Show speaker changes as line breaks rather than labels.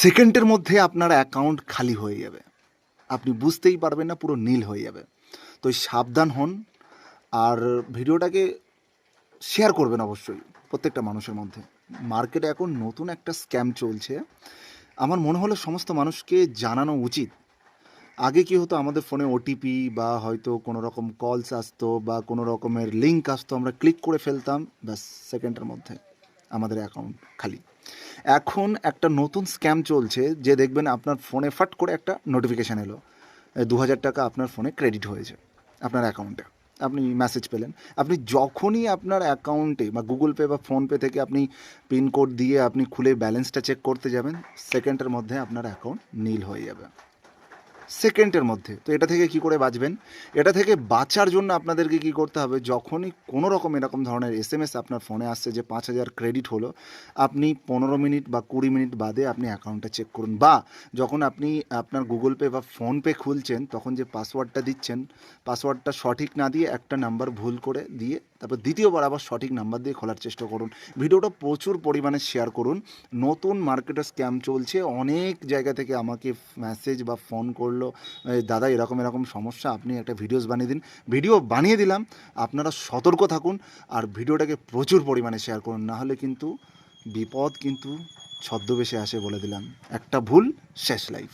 সেকেন্ডের মধ্যে আপনার অ্যাকাউন্ট খালি হয়ে যাবে। আপনি বুঝতেই পারবেন না, পুরো নীল হয়ে যাবে। তো সাবধান হন। আর ভিডিওটাকে শেয়ার করবেন অবশ্যই প্রত্যেকটা মানুষের মধ্যে। মার্কেটে এখন নতুন একটা স্ক্যাম চলছে। আমার মনে হলো সমস্ত মানুষকে জানানো উচিত। আগে কি হতো, আমাদের ফোনে ওটিপি বা হয়তো কোনো রকম কলস আসতো বা কোনো রকমের লিঙ্ক আসতো, আমরা ক্লিক করে ফেলতাম, ব্যাস সেকেন্ডের মধ্যে আমাদের অ্যাকাউন্ট খালি। এখন একটা নতুন স্ক্যাম চলছে, যে দেখবেন আপনার ফোনে ফাট করে একটা নোটিফিকেশান এলো, 2000 টাকা আপনার ফোনে ক্রেডিট হয়েছে আপনার অ্যাকাউন্টে। আপনি মেসেজ পেলেন। আপনি যখনই আপনার অ্যাকাউন্টে বা গুগল পে বা ফোনপে থেকে আপনি পিনকোড দিয়ে আপনি খুলে ব্যালেন্সটা চেক করতে যাবেন, সেকেন্ডের মধ্যে আপনার অ্যাকাউন্ট নীল হয়ে যাবে, সেকেন্ডের মধ্যে। তো এটা থেকে কি করে বাঁচবেন? এটা থেকে বাঁচার জন্য আপনাদেরকে কি করতে হবে, যখনই কোনো রকম এরকম ধরনের এসএমএস আপনার ফোনে আসছে যে 5000 ক্রেডিট হলো, আপনি 15 মিনিট বা 20 মিনিট বাদে আপনি অ্যাকাউন্টটা চেক করুন। বা যখন আপনি আপনার গুগল পে বা ফোনপে খুলছেন, তখন যে পাসওয়ার্ডটা দিচ্ছেন, পাসওয়ার্ডটা সঠিক না দিয়ে একটা নাম্বার ভুল করে দিয়ে তারপর দ্বিতীয়বার আবার সঠিক নাম্বার দিয়ে খোলার চেষ্টা করুন। ভিডিওটা প্রচুর পরিমাণে শেয়ার করুন। নতুন মার্কেটে স্ক্যাম চলছে, অনেক জায়গা থেকে আমাকে মেসেজ বা ফোন করলো, দাদা এরকম এরকম সমস্যা, আপনি একটা ভিডিওস বানিয়ে দিন। ভিডিও বানিয়ে দিলাম। আপনারা সতর্ক থাকুন আর ভিডিওটাকে প্রচুর পরিমাণে শেয়ার করুন, না হলে কিন্তু বিপদ কিন্তু ছদ্মবেশে আসে বলে দিলাম। একটা ভুল, শেষ লাইফ।